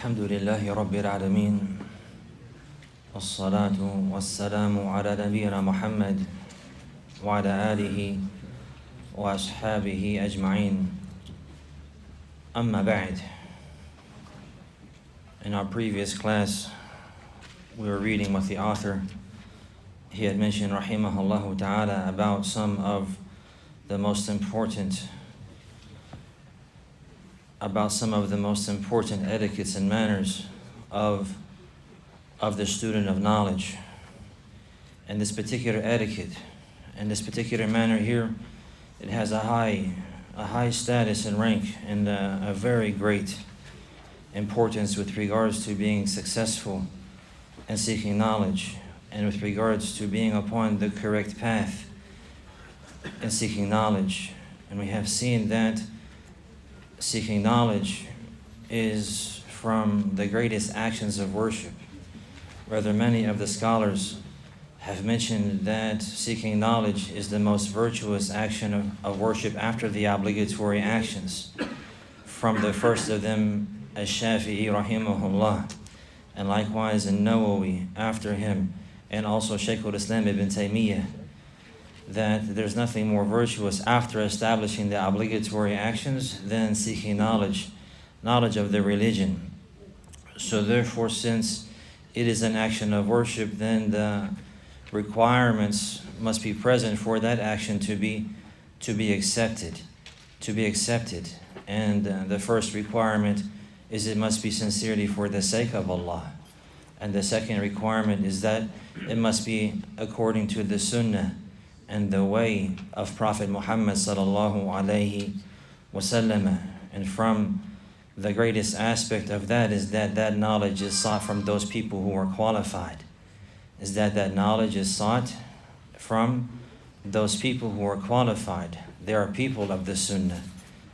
الحمد لله رب العالمين والصلاة والسلام على نبينا محمد وعلى آله وأصحابه أجمعين أما بعد. In our previous class, we were reading with the author. He had mentioned, rahimahullah ta'ala, about some of the most important etiquettes and manners of the student of knowledge. And this particular etiquette and this particular manner here, it has a high status and rank and a very great importance with regards to being successful and seeking knowledge, and with regards to being upon the correct path and seeking knowledge. And we have seen that seeking knowledge is from the greatest actions of worship. Rather, many of the scholars have mentioned that seeking knowledge is the most virtuous action of worship after the obligatory actions. From the first of them, As-Salafy rahimahullah, and likewise An-Nawawi after him, and also Shaykh al-Islam ibn Taymiyyah, that there's nothing more virtuous after establishing the obligatory actions than seeking knowledge of the religion. So therefore, since it is an action of worship, then the requirements must be present for that action to be accepted. And the first requirement is it must be sincerely for the sake of Allah. And the second requirement is that it must be according to the sunnah and the way of Prophet Muhammad sallallahu alaihi wasallam. And from the greatest aspect of that is that knowledge is sought from those people who are qualified. That knowledge is sought from those people who are qualified. They are people of the sunnah,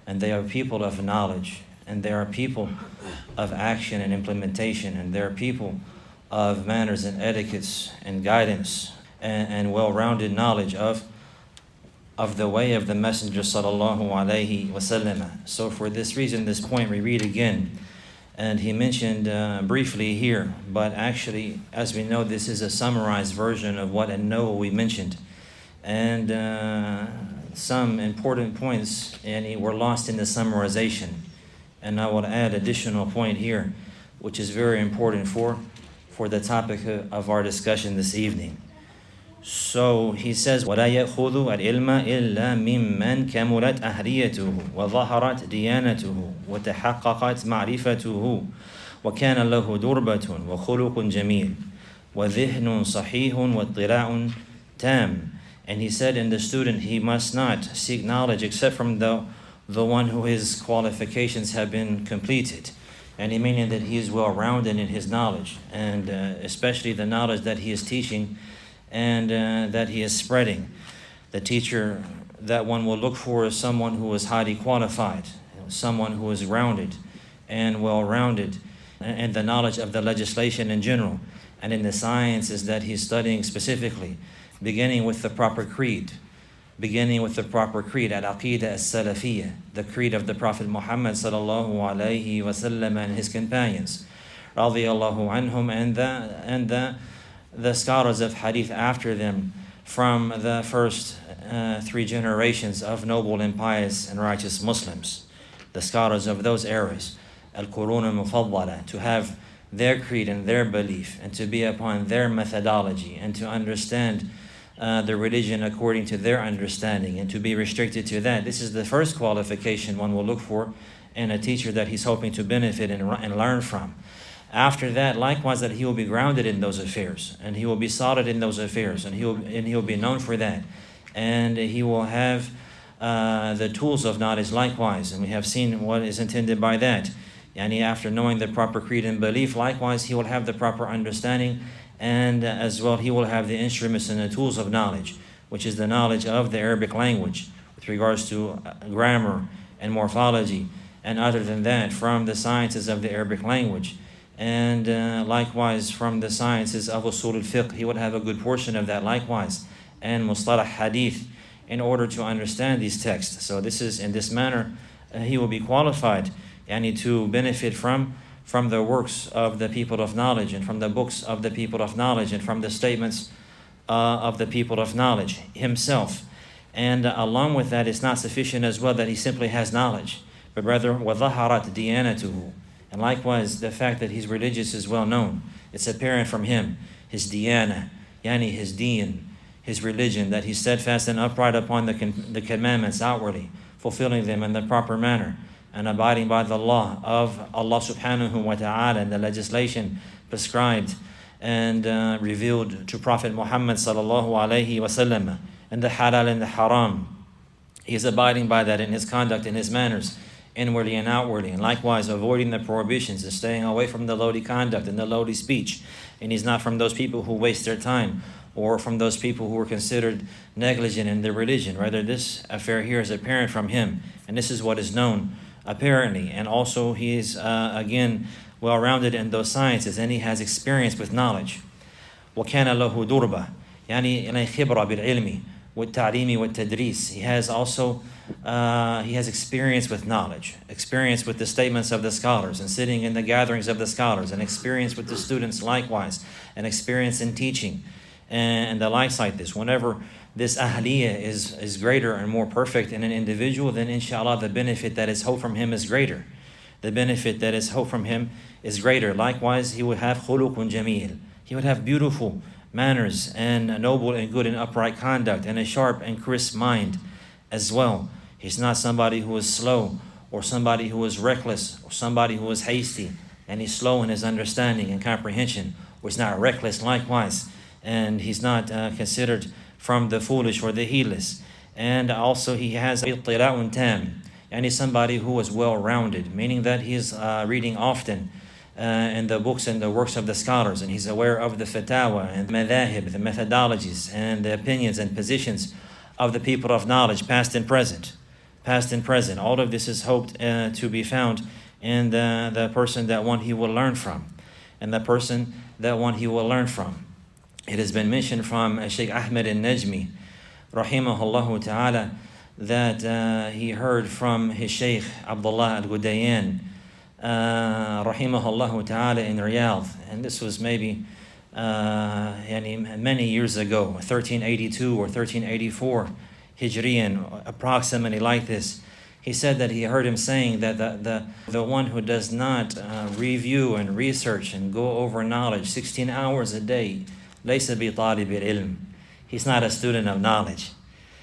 and they are people of knowledge, and they are people of action and implementation, and they are people of manners and etiquettes and guidance and well-rounded knowledge of the way of the Messenger sallallahu alaihi wasallam. So for this reason, this point we read again, and he mentioned briefly here, but actually, as we know, this is a summarized version of what An-Nawawi mentioned, and some important points were lost in the summarization, and I will add additional point here, which is very important for the topic of our discussion this evening. So he says, وَلَا يَأْخُذُ الْعِلْمَ إِلَّا مِمَّنْ كَمُلَتْ أَهْلِيَتُهُ وَظَهَرَتْ دِيَانَتُهُ وَتَحَقَّقَتْ مَعْرِفَتُهُ وَكَانَ لَهُ دُرْبَةٌ وَخُلُقٌ جَمِيلٌ وَذِهْنٌ صَحِيحٌ وَاطِّلَاعٌ تَامٌ. And he said, in the student, he must not seek knowledge except from the one who his qualifications have been completed. And he meaning that he is well-rounded in his knowledge, and especially the knowledge that he is teaching and that he is spreading. The teacher that one will look for is someone who is highly qualified, someone who is rounded and well-rounded in the knowledge of the legislation in general, and in the sciences that he's studying specifically, beginning with the proper creed, Al-Aqidah As-Salafy, the creed of the Prophet Muhammad sallallahu alaihi wasallam and his companions, radiyallahu anhum, and the scholars of hadith after them, from the first 3 generations of noble and pious and righteous Muslims, the scholars of those eras, Al-Qurun al-Mufaddala, to have their creed and their belief, and to be upon their methodology, and to understand the religion according to their understanding, and to be restricted to that. This is the first qualification one will look for in a teacher that he's hoping to benefit and learn from. After that, likewise, that he will be grounded in those affairs, and he will be solid in those affairs, and he'll be known for that, and he will have the tools of knowledge likewise, and we have seen what is intended by that. And after knowing the proper creed and belief, likewise, he will have the proper understanding, and as well, he will have the instruments and the tools of knowledge, which is the knowledge of the Arabic language with regards to grammar and morphology, and other than that, from the sciences of the Arabic language. And likewise from the sciences of usul al-fiqh, he would have a good portion of that likewise, and mustalah hadith, in order to understand these texts. So this is in this manner he will be qualified to benefit from from the works of the people of knowledge, and from the books of the people of knowledge, and from the statements of the people of knowledge himself. And along with that, it's not sufficient as well that he simply has knowledge, but rather وَظَهَرَتْ دِيَانَتُهُ. And likewise, the fact that he's religious is well known. It's apparent from him, his diyana, yani his deen, his religion, that he's steadfast and upright upon the commandments outwardly, fulfilling them in the proper manner, and abiding by the law of Allah subhanahu wa ta'ala and the legislation prescribed and revealed to Prophet Muhammad sallallahu alayhi wa sallam, and the halal and the haram. He is abiding by that in his conduct and his manners, inwardly and outwardly, and likewise avoiding the prohibitions and staying away from the lowly conduct and the lowly speech. And he's not from those people who waste their time, or from those people who are considered negligent in their religion. Rather, this affair here is apparent from him, and this is what is known apparently. And also he is again well-rounded in those sciences, and he has experience with knowledge. وَكَانَ لَهُ دُرْبَةً يعني خبرة بالعلم والتعليم والتدريس. He has also he has experience with knowledge, experience with the statements of the scholars, and sitting in the gatherings of the scholars, and experience with the students likewise, and experience in teaching, and the likes like this. Whenever this ahliyah is greater and more perfect in an individual, then inshallah the benefit that is hoped from him is greater. The benefit that is hoped from him is greater. Likewise, he would have khuluqun jameel. He would have beautiful manners and a noble and good and upright conduct, and a sharp and crisp mind as well. He's not somebody who is slow, or somebody who is reckless, or somebody who is hasty, and he's slow in his understanding and comprehension, or he's not reckless likewise, and he's not considered from the foolish or the heedless. And also he has ittila'un tam, and he's somebody who is well-rounded, meaning that he is reading often in the books and the works of the scholars, and he's aware of the fatawa and madhahib, the methodologies and the opinions and positions of the people of knowledge, past and present. Past and present. All of this is hoped to be found in the person that one he will learn from, and the person that one he will learn from. It has been mentioned from Shaykh Ahmed al-Najmi, rahimahullah ta'ala, that he heard from his Shaykh Abdullah al-Gudayan, rahimahullah ta'ala, in Riyadh. And this was maybe many years ago, 1382 or 1384 Hijriyan, approximately like this. He said that he heard him saying that the one who does not review and research and go over knowledge 16 hours a day, laysa bi talib al-ilm. He's not a student of knowledge.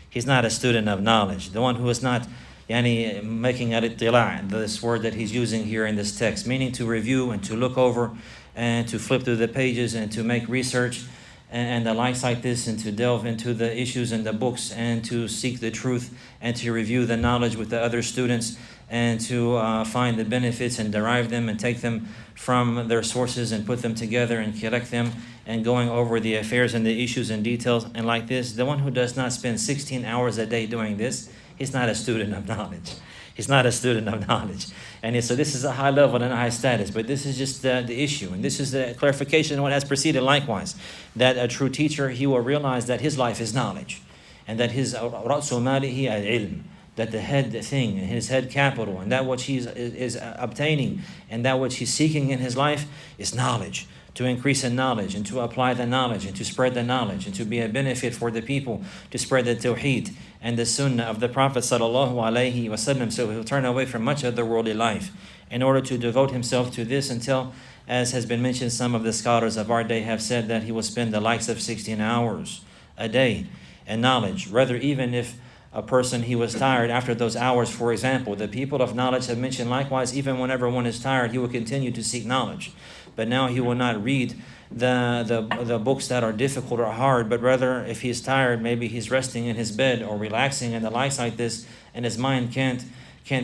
He's not a student of knowledge. The one who is not making al-ittila', this word that he's using here in this text, meaning to review and to look over and to flip through the pages and to make research and the likes like this, and to delve into the issues in the books, and to seek the truth, and to review the knowledge with the other students, and to find the benefits and derive them and take them from their sources and put them together and collect them, and going over the affairs and the issues and details and like this. The one who does not spend 16 hours a day doing this, he's not a student of knowledge. He's not a student of knowledge. And so this is a high level and a high status, but this is just the issue. And this is the clarification of what has preceded likewise, that a true teacher, he will realize that his life is knowledge, and that his ra'su malihi al-ilm, that the head thing, his head capital, and that which he is obtaining, and that which he's seeking in his life is knowledge, to increase in knowledge, and to apply the knowledge, and to spread the knowledge, and to be a benefit for the people, to spread the tawheed and the sunnah of the Prophet sallallahu alaihi wasallam. So he'll turn away from much of the worldly life in order to devote himself to this, until, as has been mentioned, some of the scholars of our day have said that he will spend the likes of 16 hours a day in knowledge. Rather, even if a person, he was tired after those hours, for example, the people of knowledge have mentioned likewise, even whenever one is tired, he will continue to seek knowledge. But now he will not read the books that are difficult or hard, but rather, if he's tired, maybe he's resting in his bed or relaxing and the likes like this, and his mind can't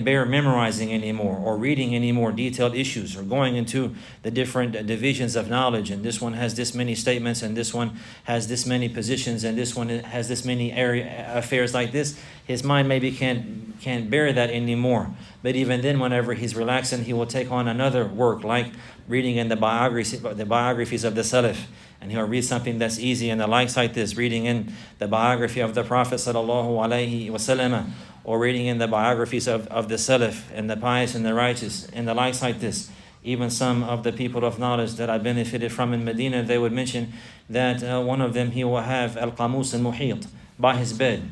bear memorizing anymore, or reading any more detailed issues, or going into the different divisions of knowledge, and this one has this many statements, and this one has this many positions, and this one has this many affairs like this. His mind maybe can't bear that anymore. But even then, whenever he's relaxing, he will take on another work, like reading in the biographies of the Salaf, and he'll read something that's easy and the likes like this, reading in the biography of the Prophet sallallahu alaihi wasallam, or reading in the biographies of the Salaf and the pious and the righteous and the likes like this. Even some of the people of knowledge that I benefited from in Medina, they would mention that one of them, he will have Al-Qamus al-Muhit by his bed.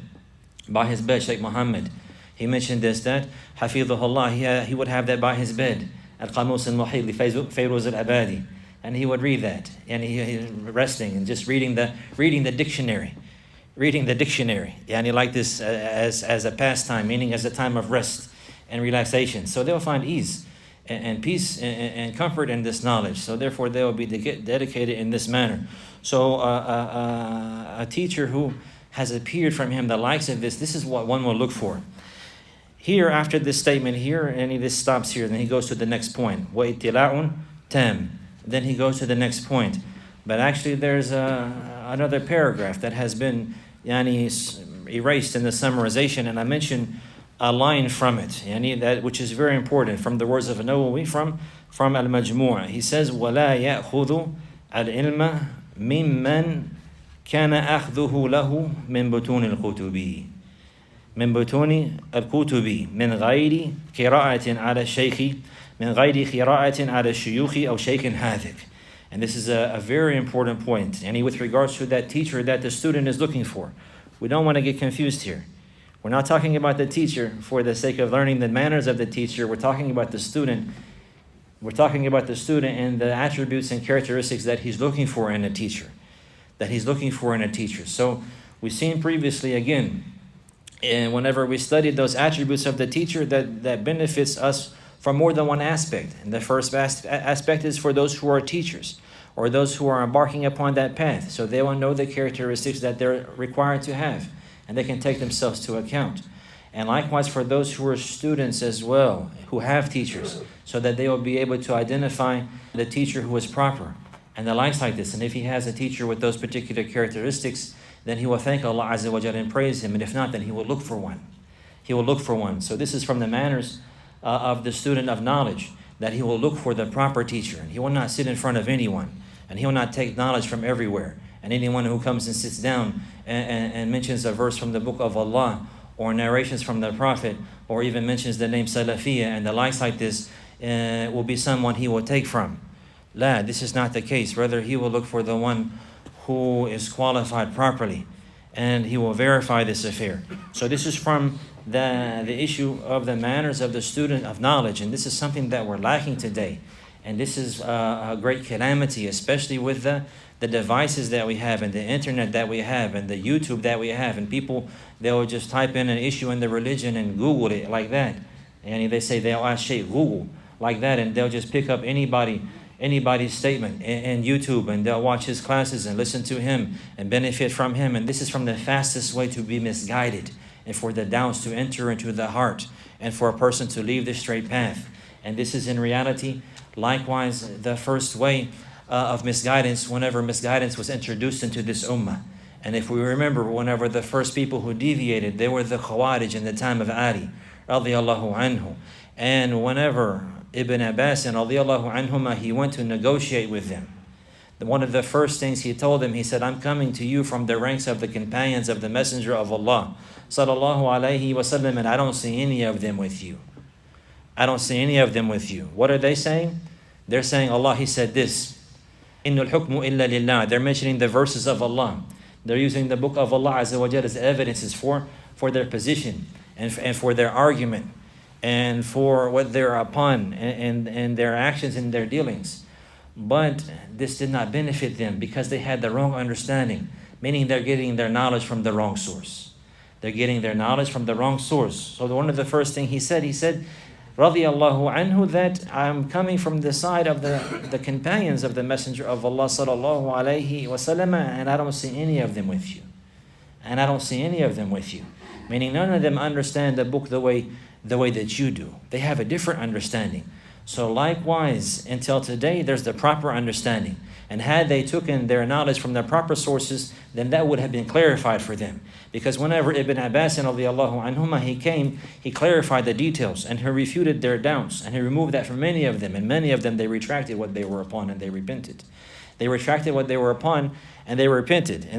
By his bed, Shaykh Muhammad. He mentioned this, that Hafidhullah, he would have that by his bed. Al-Qamus al-Muhit li Fayruz al-Abadi. And he would read that. And he resting and just reading the dictionary. Reading the dictionary. And he liked this as a pastime, meaning as a time of rest and relaxation. So they'll find ease and peace and comfort in this knowledge. So therefore they will be dedicated in this manner. So a teacher who has appeared from him the likes of this is what one will look for. Here, after this statement here, and this stops here, then he goes to the next point. وَإِتِّلَاءٌ تَامٌ. Then he goes to the next point. But actually there's another paragraph that has been erased in the summarization, and I mentioned a line from it, that which is very important, from the words of Nawawi from Al-Majmu'. He says, وَلَا يَأْخُذُ الْعِلْمَ مِمَّنْ كَانَ أَخْذُهُ لَهُ مِنْ بُطُونِ الْكُتُبِ من بطون الكتب من غير قراءة على الشيخ من غير قراءة على الشيوخ أو شيخ هاذق. And this is a very important point, and with regards to that teacher that the student is looking for. We don't want to get confused here. We're not talking about the teacher for the sake of learning the manners of the teacher. We're talking about the student. We're talking about the student and the attributes and characteristics that he's looking for in a teacher. So we've seen previously again, and whenever we studied those attributes of the teacher, that benefits us from more than one aspect. And the first aspect is for those who are teachers or those who are embarking upon that path. So they will know the characteristics that they're required to have, and they can take themselves to account. And likewise for those who are students as well, who have teachers, so that they will be able to identify the teacher who is proper and the likes like this. And if he has a teacher with those particular characteristics, then he will thank Allah Azza wa Jalla and praise him. And if not, then he will look for one. So this is from the manners of the student of knowledge, that he will look for the proper teacher. And he will not sit in front of anyone. And he will not take knowledge from everywhere. And anyone who comes and sits down and mentions a verse from the book of Allah, or narrations from the Prophet, or even mentions the name Salafiyya and the likes like this, will be someone he will take from. La, this is not the case. Rather, he will look for the one who is qualified properly, and he will verify this affair. So this is from the issue of the manners of the student of knowledge, and this is something that we're lacking today. And this is a great calamity, especially with the devices that we have, and the internet that we have, and the YouTube that we have. And people, they will just type in an issue in the religion and Google it like that. And they say they'll ask Shaykh Google like that, and they'll just pick up anybody's statement in YouTube, and they'll watch his classes and listen to him and benefit from him. And this is from the fastest way to be misguided, and for the doubts to enter into the heart, and for a person to leave the straight path. And this is in reality likewise the first way of misguidance, whenever misguidance was introduced into this ummah. And if we remember, whenever the first people who deviated, they were the Khawarij in the time of Ali radiyallahu anhu. And whenever Ibn Abbas and radiyallahu anhuma, he went to negotiate with them, one of the first things he told them, he said, I'm coming to you from the ranks of the companions of the Messenger of Allah sallallahu alayhi wasallam, and I don't see any of them with you. What are they saying? They're saying, Allah, He said this. Innul hukmu illa lillah. They're mentioning the verses of Allah. They're using the book of Allah Azza wa Jalla as evidences for their position and for their argument and for what they're upon and their actions and their dealings. But this did not benefit them because they had the wrong understanding, meaning they're getting their knowledge from the wrong source. So one of the first things he said, radiyallahu anhu, that I'm coming from the side of the companions of the Messenger of Allah sallallahu alayhi wasallam, and I don't see any of them with you. Meaning none of them understand the book the way that you do. They have a different understanding. So likewise, until today, there's the proper understanding. And had they taken their knowledge from the proper sources, then that would have been clarified for them. Because whenever Ibn Abbas radiyallahu anhuma, he came, he clarified the details and he refuted their doubts, and he removed that from many of them. And many of them, they retracted what they were upon and they repented. And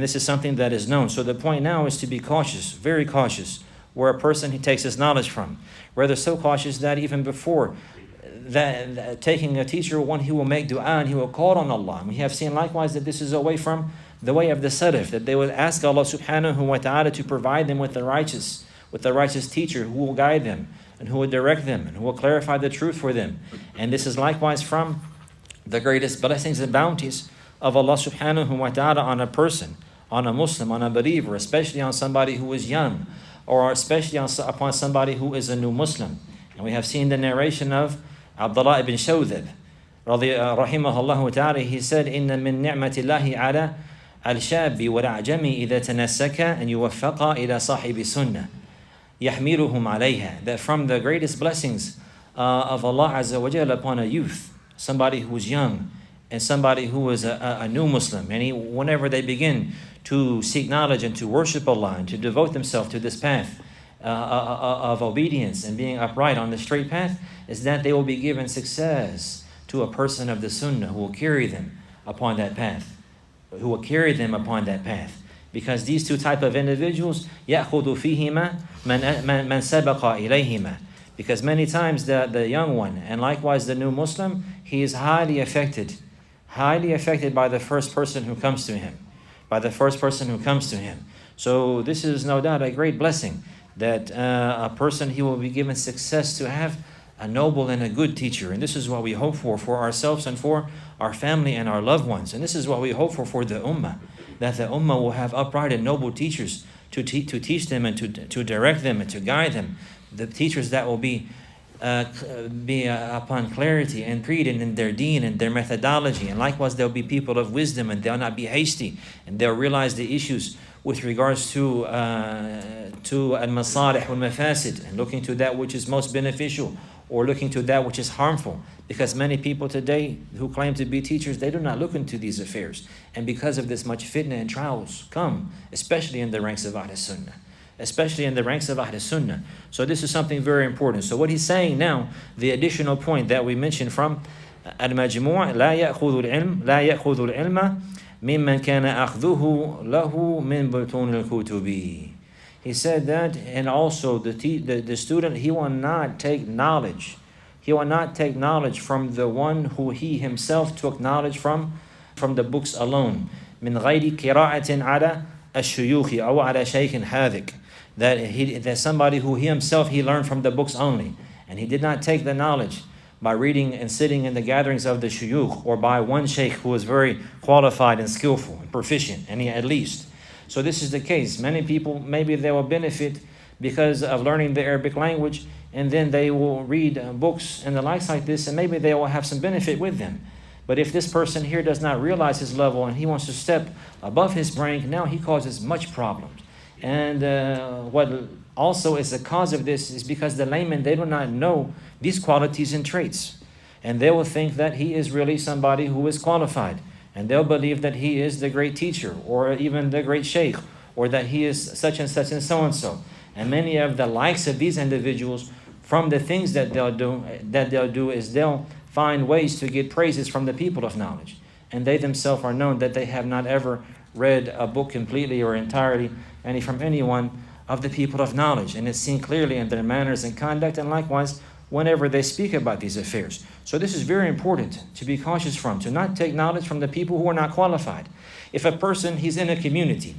this is something that is known. So the point now is to be cautious, very cautious, where a person he takes his knowledge from. Rather so cautious that even before that taking a teacher, one he will make dua and he will call on Allah. And we have seen likewise that this is away from the way of the Salaf, that they would ask Allah subhanahu wa ta'ala to provide them with the righteous teacher who will guide them and who will direct them and who will clarify the truth for them. And this is likewise from the greatest blessings and bounties of Allah subhanahu wa ta'ala on a person, on a Muslim, on a believer, especially on somebody who is young, or especially upon somebody who is a new Muslim. And we have seen the narration of Abdullah ibn Shawdhab, rahimahullah ta'ala. He said, "Inna min ni'matillahi ala al-shabi wal-a'jami idha tanassaka an yuwaffaqa ila sahibi sunnah yahmiluhum alayha." That from the greatest blessings of Allah Azza wa Jalla upon a youth, somebody who is young, and somebody who is a new Muslim, and whenever they begin to seek knowledge and to worship Allah and to devote themselves to this path of obedience and being upright on the straight path, is that they will be given success to a person of the Sunnah who will carry them upon that path, because these two type of individuals, يَأْخُذُ فِيهِمَا مَنْ سَبَقَ إِلَيْهِمَا. Because many times the young one and likewise the new Muslim, he is highly affected by the first person who comes to him. So this is no doubt a great blessing, that a person, he will be given success to have a noble and a good teacher. And this is what we hope for ourselves and for our family and our loved ones. And this is what we hope for the ummah, that the ummah will have upright and noble teachers to teach them and to direct them and to guide them. The teachers that will be upon clarity and creed and in their deen and their methodology. And likewise, they'll be people of wisdom, and they'll not be hasty, and they'll realize the issues with regards to al-masalih wal-mafasid, and looking to that which is most beneficial or looking to that which is harmful. Because many people today who claim to be teachers, they do not look into these affairs. And because of this, much fitna and trials come, especially in the ranks of Ahl Sunnah. So this is something very important. So what he's saying now, the additional point that we mentioned from Al-Majmu' لا يأخذ العلم ممن كان أخذه له من بطون الكتب. He said that, and also the student, he will not take knowledge. He will not take knowledge from the one who he himself took knowledge from the books alone. من غير قراءة على الشيوخ أو على شيخ حاذق. That somebody who he himself learned from the books only, and he did not take the knowledge by reading and sitting in the gatherings of the shuyukh, or by one sheikh who was very qualified and skillful and proficient, and at least. So this is the case. Many people, maybe they will benefit because of learning the Arabic language, and then they will read books and the likes like this, and maybe they will have some benefit with them. But if this person here does not realize his level and he wants to step above his rank, now he causes much problems. And what also is the cause of this is because the laymen, they do not know these qualities and traits. And they will think that he is really somebody who is qualified. And they'll believe that he is the great teacher, or even the great sheikh, or that he is such and so. And many of the likes of these individuals, from the things that they'll do is they'll find ways to get praises from the people of knowledge. And they themselves are known that they have not ever read a book completely or entirely from anyone of the people of knowledge. And it's seen clearly in their manners and conduct, and likewise whenever they speak about these affairs. So this is very important to be cautious from, to not take knowledge from the people who are not qualified. If a person, he's in a community,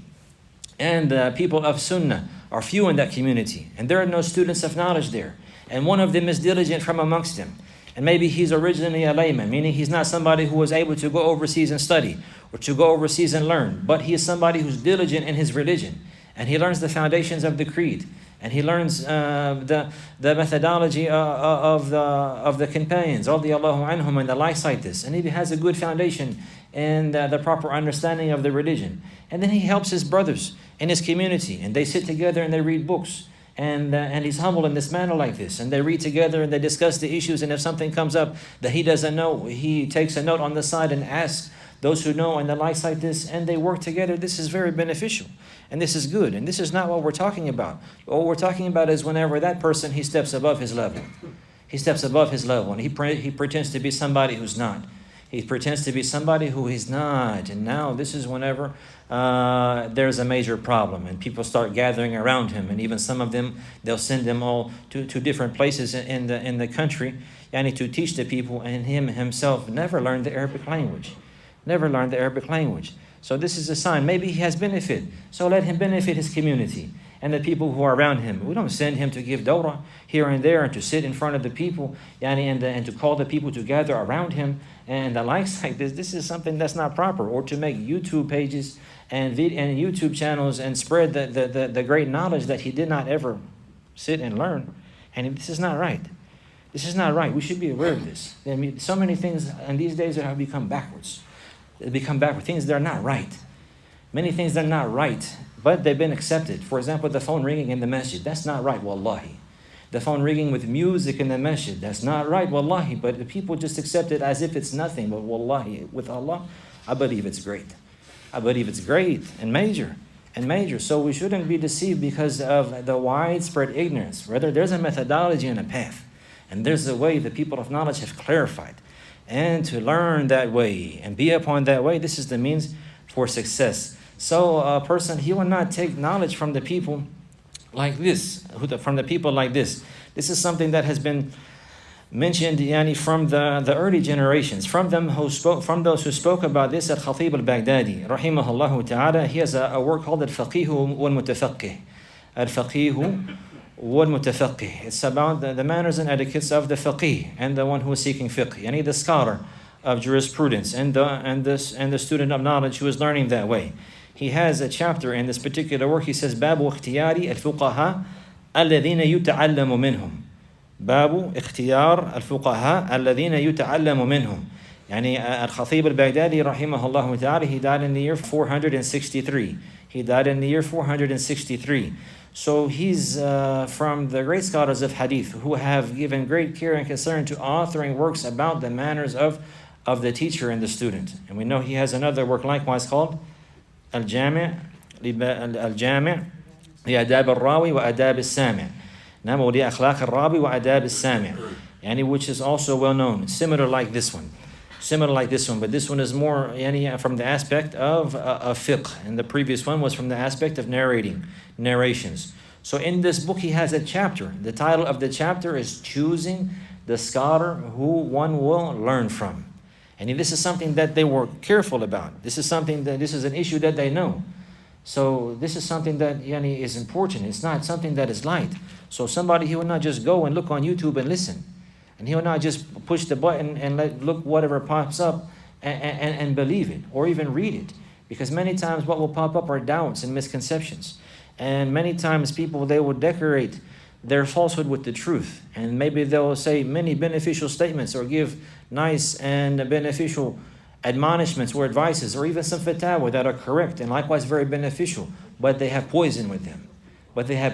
and the people of Sunnah are few in that community, and there are no students of knowledge there, and one of them is diligent from amongst them, and maybe he's originally a layman, meaning he's not somebody who was able to go overseas and study, or to go overseas and learn, but he is somebody who's diligent in his religion, and he learns the foundations of the creed, and he learns the methodology of the companions, radiyallahu anhum, and the likes like this, and he has a good foundation and the proper understanding of the religion. And then he helps his brothers in his community, and they sit together and they read books, and he's humble in this manner like this, and they read together and they discuss the issues, and if something comes up that he doesn't know, he takes a note on the side and asks those who know, and the likes like this, and they work together. This is very beneficial, and this is good, and this is not what we're talking about. What we're talking about is whenever that person, he steps above his level. He steps above his level, and he pretends to be somebody who's not. He pretends to be somebody who he's not. And now this is whenever there's a major problem, and people start gathering around him, and even some of them, they'll send them all to different places in the country. to teach the people, and himself never learned the Arabic language. Never learned the Arabic language. So this is a sign. Maybe he has benefit. So let him benefit his community and the people who are around him. We don't send him to give dawrah here and there and to sit in front of the people and to call the people to gather around him and the likes like this. This is something that's not proper. Or to make YouTube pages and YouTube channels and spread the great knowledge that he did not ever sit and learn. And this is not right. This is not right. We should be aware of this. I mean, so many things in these days that have become backwards. They become backward. Things that are not right. Many things that are not right, but they've been accepted. For example, the phone ringing in the masjid. That's not right, wallahi. The phone ringing with music in the masjid. That's not right, wallahi. But the people just accept it as if it's nothing. But wallahi, with Allah, I believe it's great. I believe it's great and major. So we shouldn't be deceived because of the widespread ignorance. Rather, there's a methodology and a path. And there's a way the people of knowledge have clarified. And to learn that way and be upon that way, this is the means for success. So a person, he will not take knowledge from the people like this, This is something that has been mentioned from the early generations, from those who spoke about this. Al-Khatib al-Baghdadi, rahimahullah ta'ala, he has a work called Al-Faqih wal-Mutafaqqih. Al-Faqih wal-Mutafaqqih. It's about the manners and etiquettes of the faqih and the one who is seeking fiqh, the scholar of jurisprudence and the student of knowledge who is learning that way. He has a chapter in this particular work. He says, Babu ikhtiyari al-fuqaha alladhina yuta'allamu minhum. Babu ikhtiyar al-fuqaha alladhina yuta'allamu minhum. Al-Khatib al-Baghdadi, rahimahullah ta'ala, he died in the year 463. So he's from the great scholars of hadith who have given great care and concern to authoring works about the manners of the teacher and the student. And we know he has another work likewise called Al-Jami' Al-Jami' لأداب الراوي وأداب السامع. نعم ولأخلاق الراوي وأداب السامع. Which is also well known, similar like this one, but this one is more from the aspect of fiqh, and the previous one was from the aspect of narrations. So in this book he has a chapter. The title of the chapter is Choosing the Scholar Who One Will Learn From. And this is something that they were careful about. This is an issue that they know. So this is something that is important. It's not something that is light. So somebody, he will not just go and look on YouTube and listen. And he will not just push the button and look whatever pops up and believe it or even read it. Because many times what will pop up are doubts and misconceptions. And many times people, they will decorate their falsehood with the truth. And maybe they'll say many beneficial statements or give nice and beneficial admonishments or advices or even some fatwa that are correct and likewise very beneficial. But they have poison with them. They have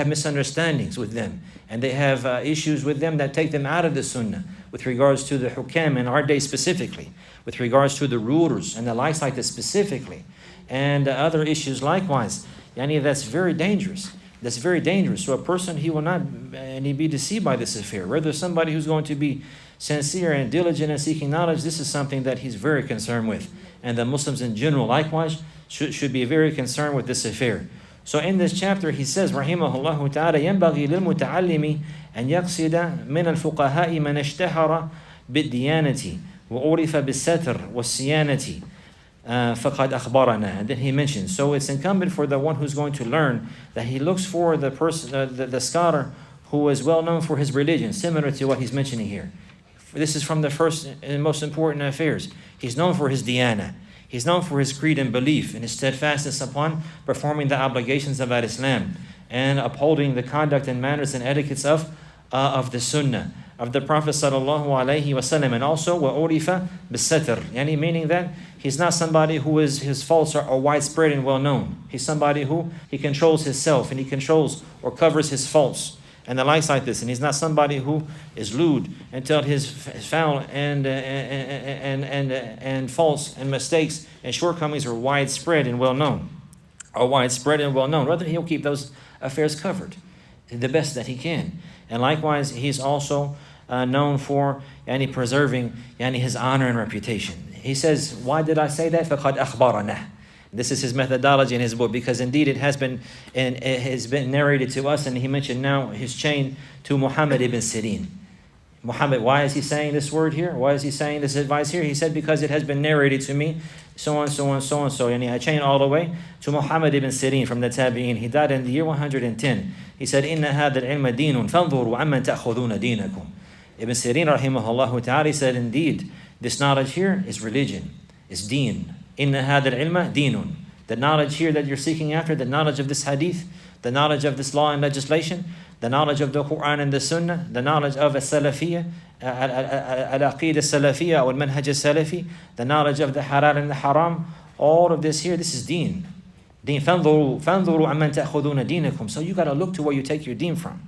misunderstandings with them. And they have issues with them that take them out of the sunnah with regards to the hukam in our day specifically, with regards to the rulers and the likes like this specifically, and other issues likewise. That's very dangerous. So a person, he will not be deceived by this affair. Rather, somebody who's going to be sincere and diligent in seeking knowledge, this is something that he's very concerned with. And the Muslims in general likewise should be very concerned with this affair. So in this chapter he says, rahimahullah ta'ala, ينبغي للمتعلم أن يقصد من الفقهاء من اشتهر بالديانة وعرف بالستر والصيانة فقد أخبرنا. And then he mentions, so it's incumbent for the one who's going to learn that he looks for the person, the scholar who is well known for his religion, similar to what he's mentioning here. This is from the first and most important affairs. He's known for his diyana. He's known for his creed and belief and his steadfastness upon performing the obligations of Islam and upholding the conduct and manners and etiquettes of the Sunnah of the Prophet sallallahu alaihi wasallam, and also wa'urifa bis-satr, meaning that he's not somebody who his faults are widespread and well known. He's somebody who he controls himself and he controls or covers his faults and the likes like this. And he's not somebody who is lewd until his foul and faults and mistakes and shortcomings are widespread and well known. Rather, he'll keep those affairs covered the best that he can. And likewise, he's also known for preserving his honor and reputation. He says, why did I say that? فَقَدْ أَخْبَرَنَا. This is his methodology in his book, because indeed it has been narrated to us, and he mentioned now his chain to Muhammad ibn Sirin. Muhammad, why is he saying this word here? Why is he saying this advice here? He said, because it has been narrated to me, so on, so on, so on, so. And I chain all the way to Muhammad ibn Sirin from the Tabi'in. He died in the year 110. He said, إِنَّ هَذَا الْعِلْمَ دِينٌ فَانْظُرُوا عَمَّنْ تَأْخُذُونَ دِينَكُمْ. Ibn Sirin, rahimahullah ta'ala, he said, indeed, this knowledge here is religion, is deen. إِنَّ هَذَا الْعِلْمَ دِينٌ. The knowledge here that you're seeking after, the knowledge of this hadith, the knowledge of this law and legislation, the knowledge of the Quran and the Sunnah, the knowledge of As-Salafy, Al-Aqid As-Salafy or Al-Manhaj As-Salafi, the knowledge of the halal and the haram, all of this here, this is deen. Deen. فَانْظُرُوا عَمَّنْ تَأْخُذُونَ دِينَكُمْ. So you got to look to where you take your deen from.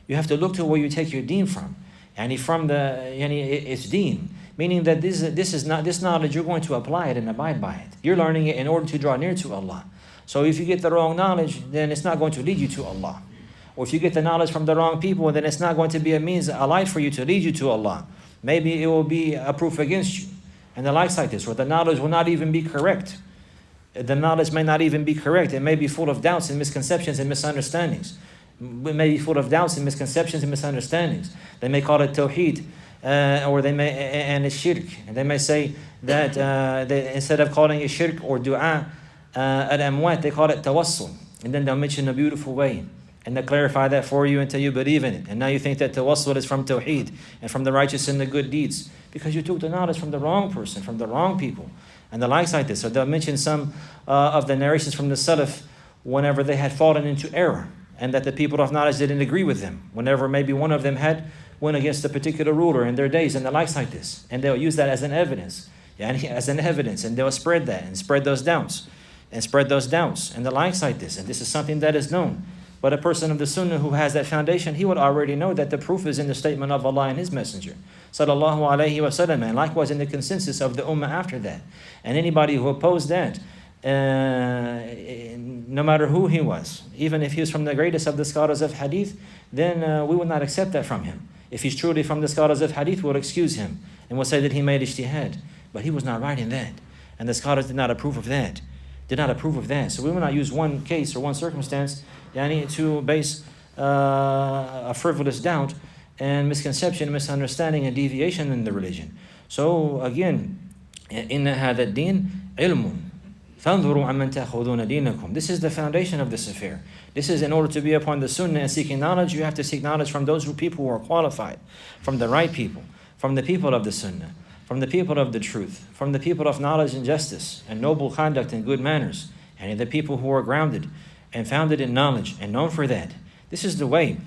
You have to look to where you take your deen from. And it's deen. Meaning that this knowledge, you're going to apply it and abide by it. You're learning it in order to draw near to Allah. So if you get the wrong knowledge, then it's not going to lead you to Allah. Or if you get the knowledge from the wrong people, then it's not going to be a light for you to lead you to Allah. Maybe it will be a proof against you. And the likes like this, or the knowledge will not even be correct. The knowledge may not even be correct. It may be full of doubts and misconceptions and misunderstandings. It may be full of doubts and misconceptions and misunderstandings. They may call it tawheed, or they may, and it's shirk. And they may say that instead of calling it shirk or dua al-amwat, they call it tawassul. And then they'll mention a beautiful way. And they clarify that for you until you believe in it. And now you think that tawassul is from tawheed and from the righteous and the good deeds, because you took the knowledge from the wrong person, from the wrong people, and the likes like this. So they'll mention some of the narrations from the Salaf whenever they had fallen into error, and that the people of knowledge didn't agree with them. Whenever maybe one of them went against a particular ruler in their days, and the likes like this. And they'll use that as an evidence. And they'll spread that and spread those doubts and the likes like this. And this is something that is known. But a person of the Sunnah who has that foundation, he would already know that the proof is in the statement of Allah and His Messenger, sallallahu alaihi wasallam, and likewise in the consensus of the Ummah after that. And anybody who opposed that, no matter who he was, even if he was from the greatest of the scholars of Hadith, then we will not accept that from him. If he's truly from the scholars of Hadith, we'll excuse him and we'll say that he made ijtihad. But he was not right in that. And the scholars did not approve of that. So we will not use one case or one circumstance to base a frivolous doubt and misconception, misunderstanding, and deviation in the religion. So again, إِنَّ هَذَا الدِّينَ عِلْمٌ فَانْظُرُوا عَمَّنْ تَأْخُذُونَ دِينَكُمْ. This is the foundation of this affair. This is in order to be upon the Sunnah and seeking knowledge, you have to seek knowledge from those people who are qualified, from the right people, from the people of the Sunnah, from the people of the truth, from the people of knowledge and justice and noble conduct and good manners, and the people who are grounded and founded in knowledge and known for that. This is the way.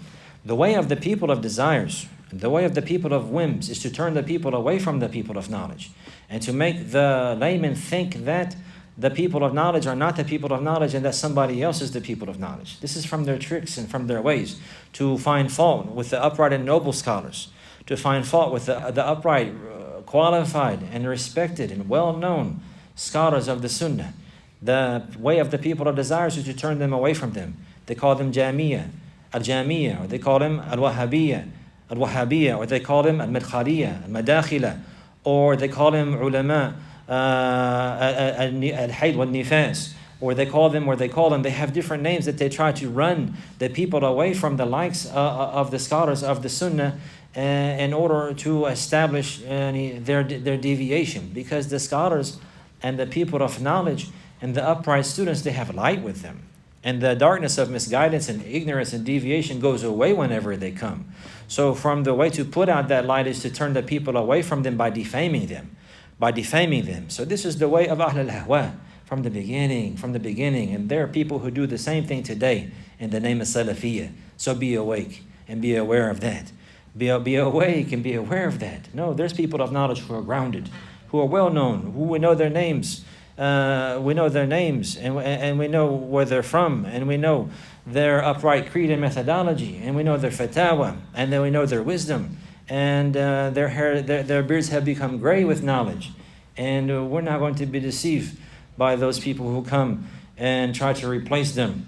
The way of the people of desires, the way of the people of whims, is to turn the people away from the people of knowledge and to make the layman think that the people of knowledge are not the people of knowledge and that somebody else is the people of knowledge. This is from their tricks and from their ways to find fault with the upright and noble scholars, to find fault with the upright, qualified and respected and well-known scholars of the Sunnah. The way of the people of desires is to turn them away from them. They call them Al-Jamiyya, or they call them Al-Wahhabiyya, or they call them Al-Madkhaliyya, Al-Madakhila, or they call them Ulama Al-Hayd wal-Nifas, or they call them, they have different names that they try to run the people away from the likes of the scholars of the Sunnah in order to establish their deviation. Because the scholars and the people of knowledge and the upright students, they have light with them. And the darkness of misguidance and ignorance and deviation goes away whenever they come. So from the way to put out that light is to turn the people away from them by defaming them. So this is the way of Ahl al-Ahwa from the beginning. And there are people who do the same thing today in the name of Salafiyya. So be awake and be aware of that. Be awake and be aware of that. No, there's people of knowledge who are grounded, who are well known, who we know their names. And we know where they're from, and we know their upright creed and methodology, and we know their fatwa, and then we know their wisdom, and their beards have become gray with knowledge, and we're not going to be deceived by those people who come and try to replace them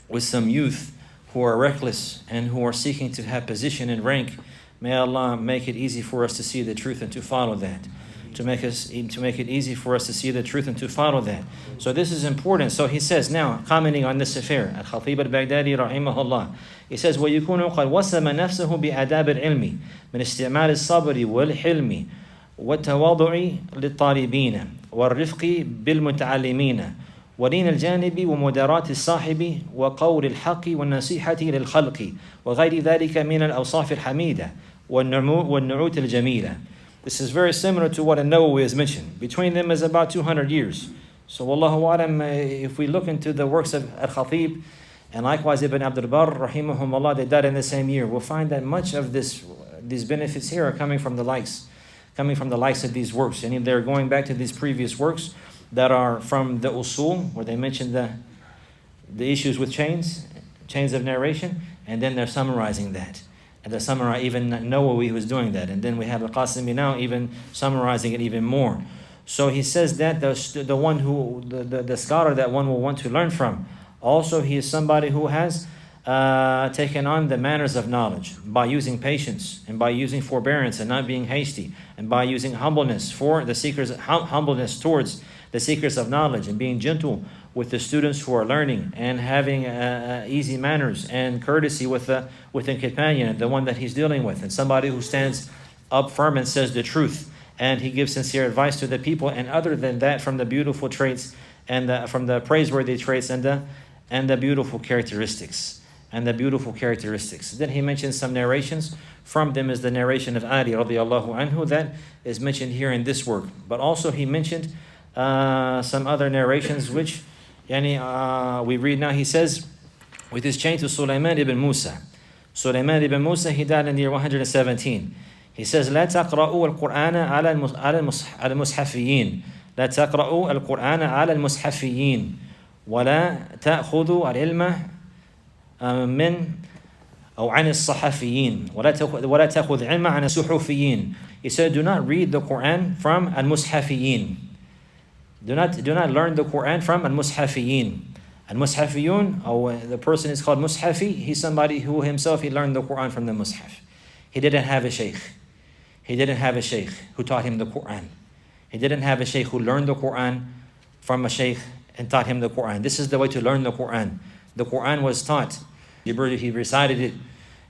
with some youth who are reckless and who are seeking to have position and rank. May Allah make it easy for us to see the truth and to follow that. to make it easy for us to see the truth and to follow that. So this is important. So he says now, commenting on this affair, Al-Khatib al-Baghdadi rahimahullah, he says, وَيُكُونُ قَدْ وَسَمَ نَفْسَهُ بِأَدَابِ الْعِلْمِ مِنْ اسْتِعْمَالِ الصَّبْرِ وَالْحِلْمِ وَالتَّوَاضُعِ لِلطَّالِبِينَ وَالرِّفْقِ بِالْمُتَعَلِّمِينَ ولين الجانب ومداراة الصاحب وقول الحق والنصيحة للخلق وغير ذلك من الأوصاف الحميدة والنعوت الجميلة. This is very similar to what An-Nawawi has mentioned. Between them is about 200 years. So Wallahu Alam, if we look into the works of Al-Khatib and likewise Ibn Abdul Barr rahimahumullah, they died in the same year, we'll find that much of these benefits here are coming from the likes of these works. And they're going back to these previous works that are from the usul, where they mention the issues with chains of narration, and then they're summarizing that. And even Nawawi was doing that. And then we have Al-Qasimi now even summarizing it even more. So he says that the one who, the scholar that one will want to learn from, also he is somebody who has taken on the manners of knowledge by using patience and by using forbearance and not being hasty, and by using humbleness towards the seekers of knowledge, and being gentle with the students who are learning, and having easy manners and courtesy with the companion, the one that he's dealing with, and somebody who stands up firm and says the truth, and he gives sincere advice to the people. And other than that, from the beautiful traits and from the praiseworthy traits and the beautiful characteristics. Then he mentions some narrations. From them is the narration of Ali radiallahu anhu that is mentioned here in this work. But also he mentioned some other narrations which we read now. He says, with his chain to Sulaiman ibn Musa. Sulaiman ibn Musa, he died in the year 117. He says, لا تقرأوا القرآن على المصحفيين. لا تقرأوا القرآن على المصحفيين ولا تأخذوا العلم من أو عن الصحفيين ولا تأخذ العلم عن الصحفيين. He said, do not read the Quran from al-mushafiyin. Do not learn the Quran from al-mushafiyin. Al-mushafiyun, or the person is called mushafi. He's somebody who himself, he learned the Quran from the mushaf. He didn't have a sheikh. He didn't have a sheikh who taught him the Quran. He didn't have a sheikh who learned the Quran from a sheikh and taught him the Quran. This is the way to learn the Quran. The Quran was taught. He recited it.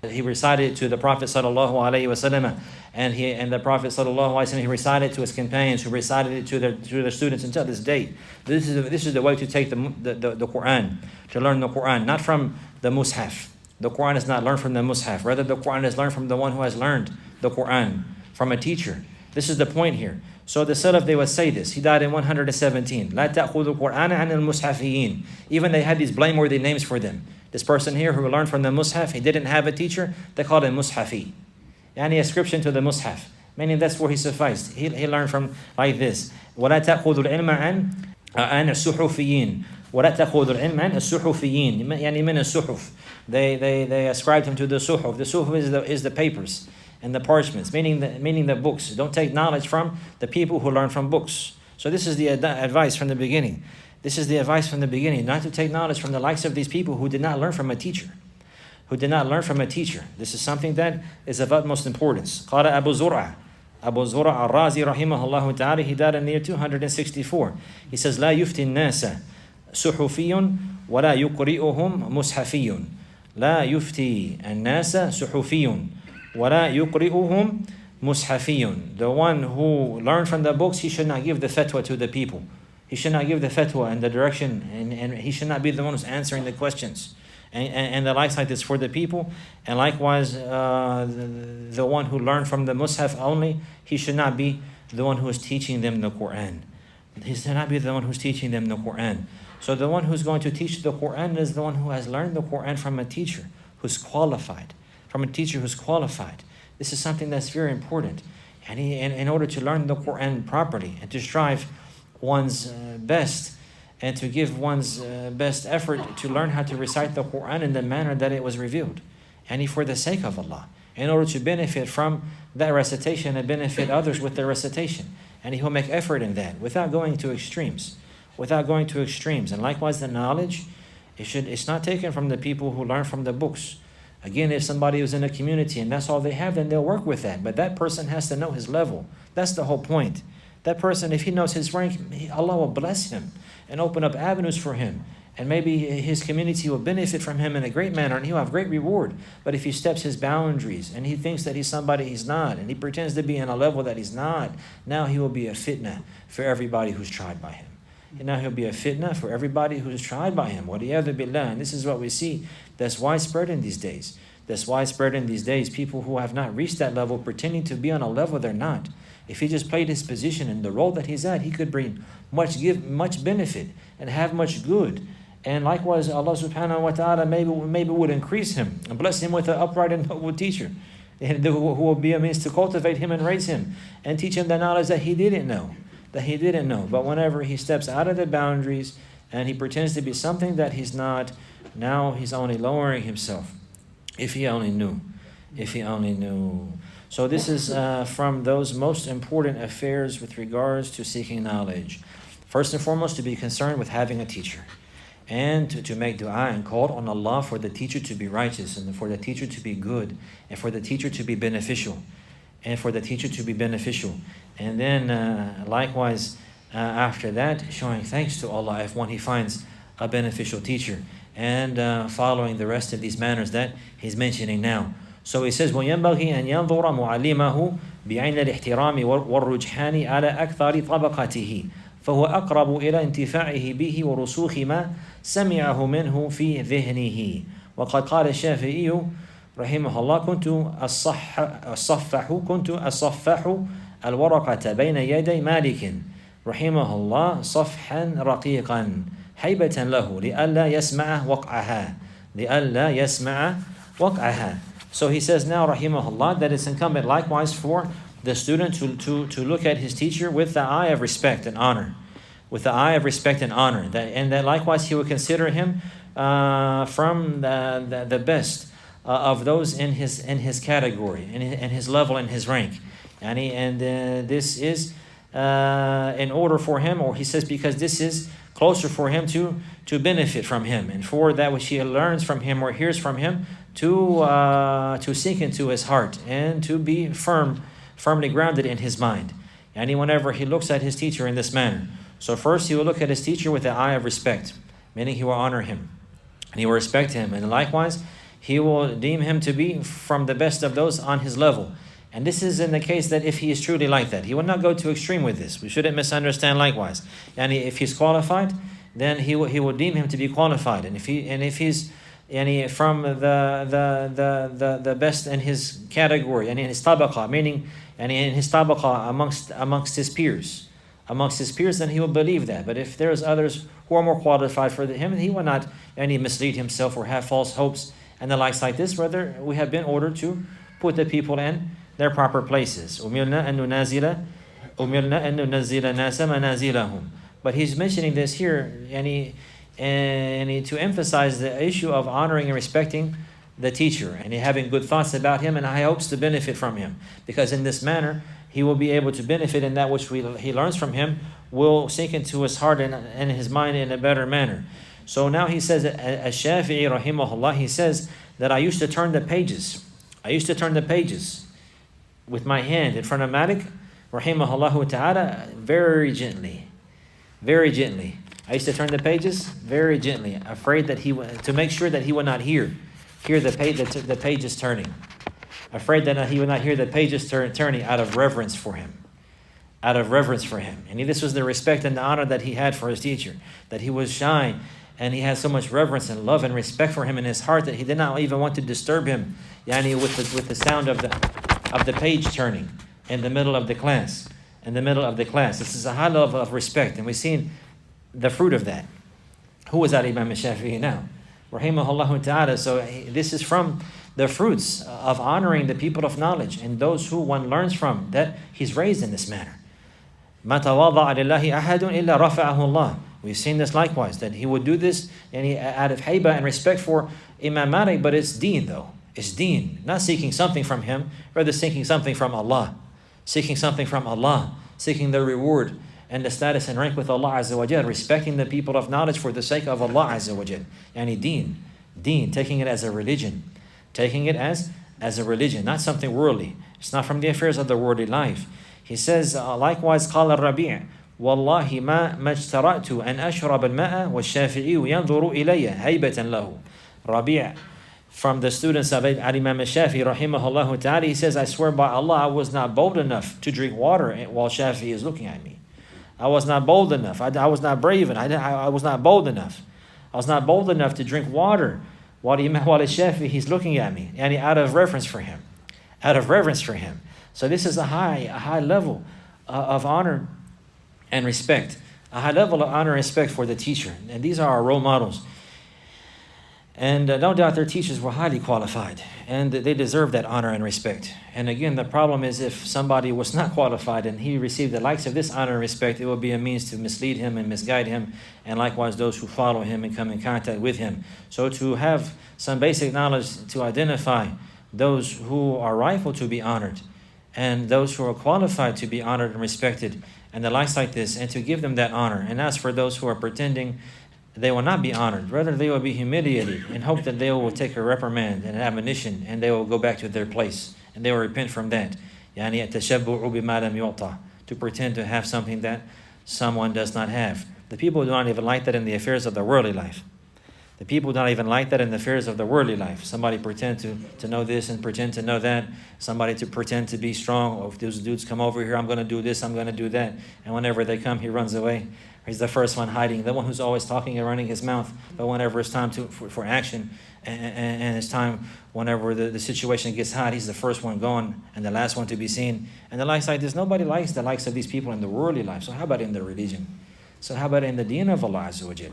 He recited it to the Prophet sallallahu alaihi wasallam, and the Prophet sallallahu alaihi wasallam, he recited it to his companions, who recited it to their students until this day. This is the way to take the Quran, to learn the Quran, not from the mushaf. The Quran is not learned from the mushaf. Rather, the Quran is learned from the one who has learned the Quran, from a teacher. This is the point here. So the Salaf, they would say this. He died in 117. لا تأخذوا القرآن عن المصحفيين. Even they had these blameworthy names for them. This person here who learned from the mushaf, he didn't have a teacher, they called him mushafi. Yani ascription to the mushaf. Meaning that's where he sufficed. He learned from like this. ولا تأخذوا العلم عن الصحفيين. ولا تأخذوا العلم عن الصحفيين. يعني من الصحف. They ascribed him to the suhuf. The suhuf is the papers and the parchments, meaning the books. Don't take knowledge from the people who learn from books. So this is the advice from the beginning. This is the advice from the beginning, not to take knowledge from the likes of these people who did not learn from a teacher. This is something that is of utmost importance. قال Abu Zur'a al-Razi rahimahullah ta'ala, he died in the year 264. He says, لا يفتي الناس صحفي ولا يقرئهم مصحفي. لا يفتي الناس صحفي ولا يقرئهم مصحفي. The one who learned from the books, he should not give the fatwa to the people. He should not give the fatwa and the direction, and he should not be the one who's answering the questions and the likes like this for the people. And likewise, the one who learned from the mushaf only, he should not be the one who is teaching them the Quran. He should not be the one who's teaching them the Quran. So the one who's going to teach the Quran is the one who has learned the Quran from a teacher who's qualified. This is something that's very important. And in order to learn the Quran properly and to strive one's best and to give one's best effort to learn how to recite the Quran in the manner that it was revealed, and for the sake of Allah, in order to benefit from that recitation and benefit others with the recitation. And he will make effort in that without going to extremes. And likewise, the knowledge, it's not taken from the people who learn from the books. Again, if somebody is in a community and that's all they have, then they'll work with that. But that person has to know his level. That's the whole point. That person, if he knows his rank, Allah will bless him and open up avenues for him. And maybe his community will benefit from him in a great manner, and he'll have great reward. But if he steps his boundaries and he thinks that he's somebody he's not, and he pretends to be in a level that he's not, now he will be a fitna for everybody who's tried by him. And now he'll be a fitna for everybody who's tried by him. وَلِيَذُ بِاللَّهِ. And this is what we see that's widespread in these days. That's widespread in these days. People who have not reached that level, pretending to be on a level they're not. If he just played his position in the role that he's at, he could bring give much benefit and have much good. And likewise, Allah subhanahu wa ta'ala maybe would increase him and bless him with an upright and noble teacher, and who will be a means to cultivate him and raise him and teach him the knowledge that he didn't know. But whenever he steps out of the boundaries and he pretends to be something that he's not, now he's only lowering himself. If he only knew. So this is from those most important affairs with regards to seeking knowledge. First and foremost, to be concerned with having a teacher. And to make dua and call on Allah for the teacher to be righteous, and for the teacher to be good, and for the teacher to be beneficial. And then likewise, after that, showing thanks to Allah if he finds a beneficial teacher, and following the rest of these manners that he's mentioning now. So he says, وَيَنْبَغِي أَنْ يَنْظُرَ مُعَلِّمَهُ بِعَيْنِ الْإِحْتِرَامِ وَالرُّجْحَانِ عَلَى أَكْثَرِ طَبَقَتِهِ فهو أقرب إلى انتفاعه به ورسوخ ما سمعه منه في ذهنه. وقد قال الشافعي رحمه الله كنت أصفح الورقة بين يدي مالك رحمه الله صفحا رقيقا هيبة له لئلا يسمع وقعها. So he says now, rahimahullah, that it's incumbent likewise for the student to look at his teacher with the eye of respect and honor. That likewise he would consider him from the best of those in his category, in his level, in his rank. And this is in order for him, or he says because this is closer for him to benefit from him, and for that which he learns from him or hears from him to sink into his heart and to be firmly grounded in his mind. And whenever he looks at his teacher in this manner, so first he will look at his teacher with the eye of respect, meaning he will honor him and he will respect him, and likewise he will deem him to be from the best of those on his level. And this is in the case that if he is truly like that, he will not go too extreme with this. We shouldn't misunderstand likewise. And if he's qualified, then he will deem him to be qualified. And if he's from the best in his category and in his tabaqa, meaning and in his tabaqa amongst his peers, then he will believe that. But if there's others who are more qualified for him, he will not mislead himself or have false hopes and the likes like this. Rather, we have been ordered to put the people in their proper places. أُمِرْنَا أَن نُنَزِّلَ نَاسَ مَنَازِلَهُم. But he's mentioning this here, and to emphasize the issue of honoring and respecting the teacher, and having good thoughts about him and high hopes to benefit from him. Because in this manner, he will be able to benefit, in that which he learns from him will sink into his heart and his mind in a better manner. So now he says, As-Shafi'i rahimahullah, he says that I used to turn the pages with my hand in front of Malik, rahimahullah ta'ala, very gently. I used to turn the pages very gently, afraid that to make sure that he would not hear the pages turning. Afraid that he would not hear the pages turning out of reverence for him. And this was the respect and the honor that he had for his teacher, that he was shy, and he had so much reverence and love and respect for him in his heart that he did not even want to disturb him, with the sound of the page turning in the middle of the class. This is a high level of respect, and we've seen the fruit of that. Who was that Imam Shafi'i now? Rahimahullah ta'ala. So this is from the fruits of honoring the people of knowledge and those who one learns from, that he's raised in this manner. مَا تَوَاضَعَ لِلَّهِ أَحَدٌ إِلَّا رَفَعَهُ اللَّهُ. We've seen this likewise, that he would do this and out of hayba and respect for Imam Malik, but it's deen though. It's deen, not seeking something from him, rather seeking something from Allah. Seeking the reward and the status and rank with Allah Azza wa Jal, respecting the people of knowledge for the sake of Allah Azza wa Jal. Deen, taking it as a religion. Taking it as a religion, not something worldly. It's not from the affairs of the worldly life. He says, likewise, قال الربيع والله ما اجترأت أن أشرب الماء والشافعي ينظر إلي هيبة له. Rabi', from the students of Imam al-Shafi, rahimahullah ta'ala, he says, I swear by Allah, I was not bold enough to drink water while Shafi is looking at me. I was not bold enough. I was not brave enough. I was not bold enough. I was not bold enough to drink water while al-Shafi, he's looking at me. And out of reverence for him. Out of reverence for him. So this is a high level of honor and respect. A high level of honor and respect for the teacher. And these are our role models. And no doubt their teachers were highly qualified. And they deserve that honor and respect. And again, the problem is if somebody was not qualified and he received the likes of this honor and respect, it will be a means to mislead him and misguide him. And likewise those who follow him and come in contact with him. So to have some basic knowledge to identify those who are rightful to be honored and those who are qualified to be honored and respected and the likes like this, and to give them that honor. And as for those who are pretending, they will not be honored. Rather, they will be humiliated and hope that they will take a reprimand and an admonition and they will go back to their place and they will repent from that. يعني التشبع بما لم يعطى, to pretend to have something that someone does not have. The people do not even like that in the affairs of the worldly life. The people don't even like that in the affairs of the worldly life. Somebody pretend to know this and pretend to know that. Somebody to pretend to be strong. Oh, if those dudes come over here, I'm going to do this, I'm going to do that. And whenever they come, he runs away. He's the first one hiding, the one who's always talking and running his mouth. But whenever it's time for action and it's time, whenever the situation gets hot, he's the first one going and the last one to be seen. And the likes like this, nobody likes the likes of these people in the worldly life. So how about in the religion? So how about in the deen of Allah Azza wa Jal?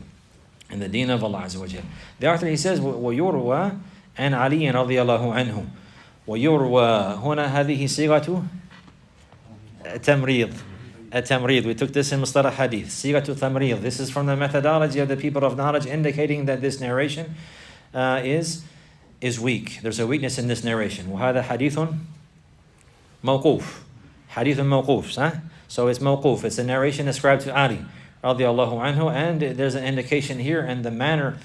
In the deen of Allah Azza wa Jal. The author, he says, وَيُرْوَى عن علي رضي الله عنه. وَيُرْوَى هنا هذه صيغة تمريض. التمريض. We took this in Mustalah Hadith. صيغة تمريض. This is from the methodology of the people of knowledge, indicating that this narration is weak. There's a weakness in this narration. وهذا حديث موقوف. حديث موقوف. So it's موقوف. It's a narration ascribed to Ali radiallahu anhu, and there's an indication here in the manner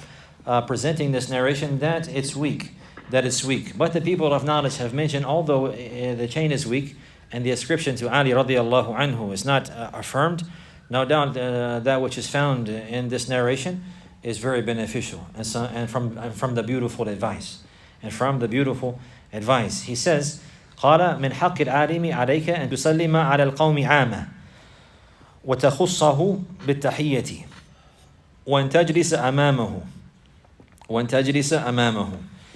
presenting this narration that it's weak, But the people of knowledge have mentioned, although the chain is weak and the ascription to Ali radiallahu anhu is not affirmed, no doubt that which is found in this narration is very beneficial and from the beautiful advice. He says, قال من حق العالم عليك أن تسلم على القوم عامة وتخصه بالتحية وأن تجلس أمامه.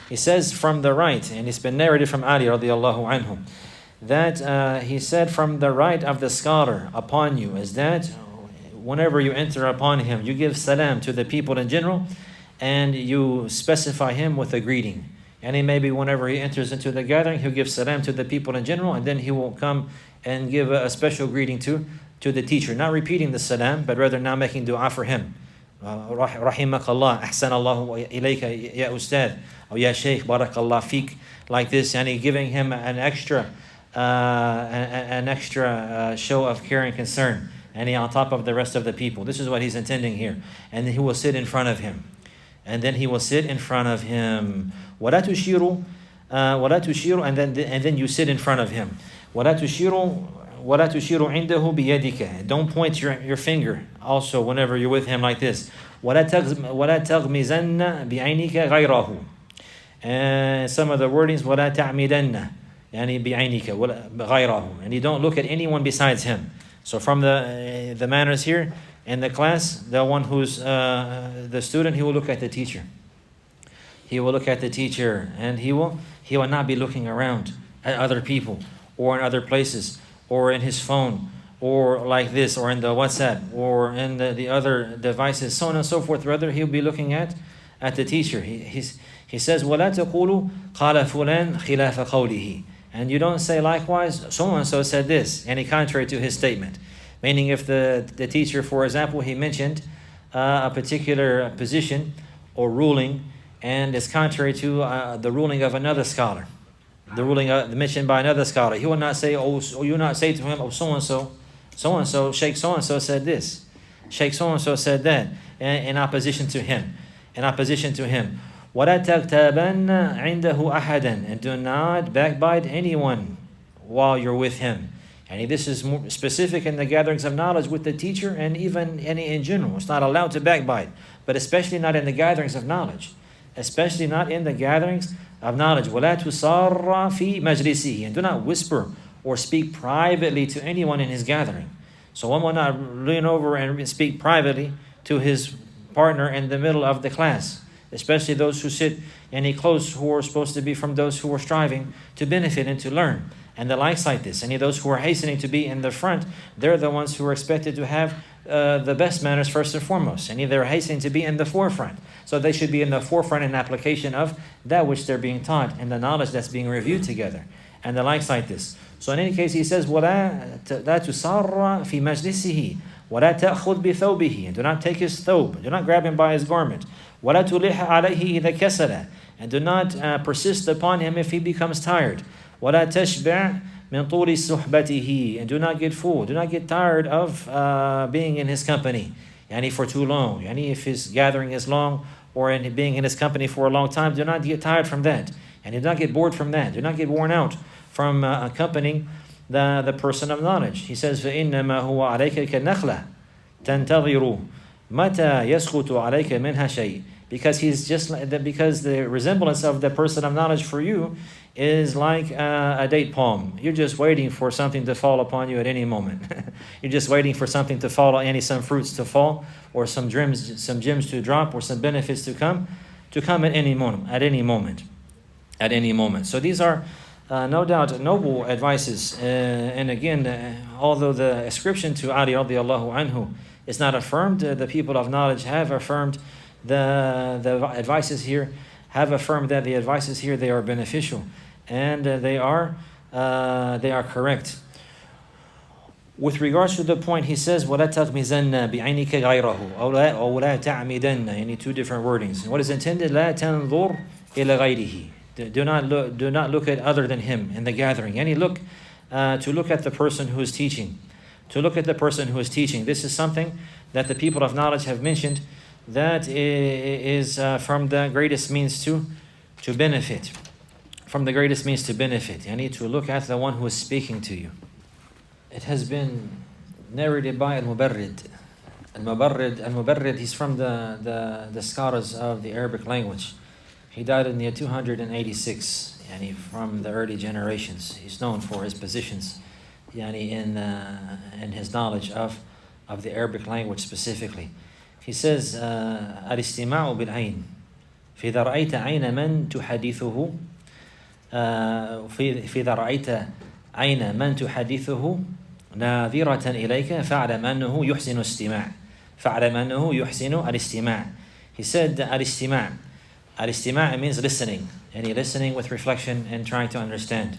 He says from the right, and it's been narrated from Ali radiallahu anhu, that he said from the right of the scholar upon you is that whenever you enter upon him, you give salam to the people in general and you specify him with a greeting. And maybe whenever he enters into the gathering, he'll give salam to the people in general, and then he will come and give a special greeting to the teacher, not repeating the salam, but rather now making dua for him. Rahimakallah, ahsanallahu ilayka ya ustad, or ya shaykh, barakallah feek, like this, and he giving him an extra show of care and concern, and he on top of the rest of the people. This is what he's intending here. And then he will sit in front of him. ولا تشير and then you sit in front of him. ولا تشير عنده بيدك. Don't point your finger also whenever you're with him like this. ولا تغمزن بعينك غيره. And some of the wordings ولا تعمدن يعني بعينك غيره. And you don't look at anyone besides him. So from the manners here in the class, the one who's the student, he will look at the teacher. And he will not be looking around at other people or in other places or in his phone or like this or in the WhatsApp or in the other devices, so on and so forth. Rather, he'll be looking at the teacher. He says, وَلَا تَقُولُوا قَالَ فُلَانْ خِلَافَ قَوْلِهِ. And you don't say likewise, so-and-so said this, any contrary to his statement. Meaning if the teacher, for example, he mentioned a particular position or ruling, and it's contrary to the ruling of another scholar, the ruling mentioned by another scholar, he will not say, you not say to him, so-and-so, Sheikh so-and-so said this, Sheikh so-and-so said that, in opposition to him. وَلَا تَغْتَابَنَّ عِنْدَهُ أَحَدًا. And do not backbite anyone while you're with him. And this is more specific in the gatherings of knowledge with the teacher and even in general. It's not allowed to backbite, but especially not in the gatherings of knowledge. Especially not in the gatherings of knowledge. وَلَا تُصَارَّ فِي مَجْلِسِهِ. And do not whisper or speak privately to anyone in his gathering. So one will not lean over and speak privately to his partner in the middle of the class, especially those who sit any close, who are supposed to be from those who are striving to benefit and to learn. And the likes like this. Any of those who are hastening to be in the front, they're the ones who are expected to have the best manners first and foremost. And they're hastening to be in the forefront. So they should be in the forefront in application of that which they're being taught and the knowledge that's being reviewed together. And the likes like this. So in any case, he says, وَلَا تُصَارَّ فِي مَجْلِسِهِ وَلَا تَأْخُذْ بِثَوْبِهِ. And do not take his thobe. Do not grab him by his garment. وَلَا تُلِحَ عَلَيْهِ إِذَا كَسَلَ. And do not persist upon him if he becomes tired. وَلَا تَشْبَعْ مِنْ طُولِ صُحْبَتِهِ. And do not get full. Do not get tired of being in his company. Yani for too long. Yani if his gathering is long or in being in his company for a long time, do not get tired from that. And do not get bored from that. Do not get worn out from accompanying the person of knowledge. He says, فَإِنَّمَا هُوَ عَلَيْكَ كَالنَّخْلَةِ تَنْتَظِرُ مَتَى يَسْقُطُ عَلَيْكَ مِنْهَا شَيْءٍ. Because the resemblance of the person of knowledge for you is like a date palm. You're just waiting for something to fall upon you at any moment. You're just waiting for something to fall, some fruits to fall, or some gems to drop, or some benefits to come at any moment. So these are no doubt noble advices. And again, although the ascription to Ali radiallahu anhu is not affirmed, the people of knowledge have affirmed the advices here, have affirmed that the advices here, they are beneficial and they are correct. With regards to the point, he says, وَلَا تَغْمِزَنَّ بِعَيْنِكَ غَيْرَهُ أو لَا تَعْمِدَنَّ. Any two different wordings. What is intended? لَا تَنْظُرْ إِلَى غَيْرِهِ. Do not look at other than him in the gathering. To look at the person who is teaching. To look at the person who is teaching. This is something that the people of knowledge have mentioned that is from the greatest means to benefit. From the greatest means to benefit. To look at the one who is speaking to you. It has been narrated by Al-Mubarrid. Al-Mubarrid, he's from the scholars of the Arabic language. He died in the year 286, from the early generations. He's known for his positions in his knowledge of the Arabic language specifically. He says, الاستماع بالعين فإذا رأيت عين من تحدثه فإذا رأيت عين من تحدثه ناظرة إليك فاعلم أنه يحسن استماع. فاعلم أنه يحسن الاستماع. He said الاستماع. Al-istima' means listening. Listening with reflection and trying to understand.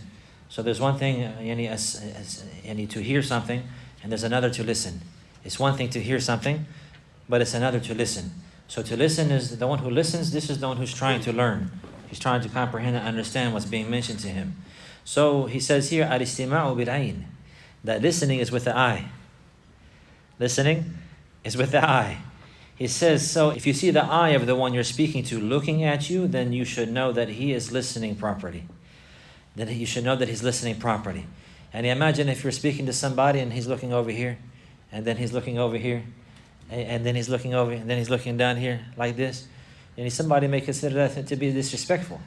So there's one thing to hear something, and there's another to listen. It's one thing to hear something, but it's another to listen. So to listen is the one who listens. This is the one who's trying to learn. He's trying to comprehend and understand what's being mentioned to him. So he says here, al-istima'u bil-ayn, that listening is with the eye. Listening is with the eye. He says, so if you see the eye of the one you're speaking to looking at you, then you should know that he is listening properly. Then you should know that he's listening properly. And imagine if you're speaking to somebody and he's looking over here, and then he's looking over here, and then he's looking over, and then he's looking down here like this. And somebody may consider that to be disrespectful.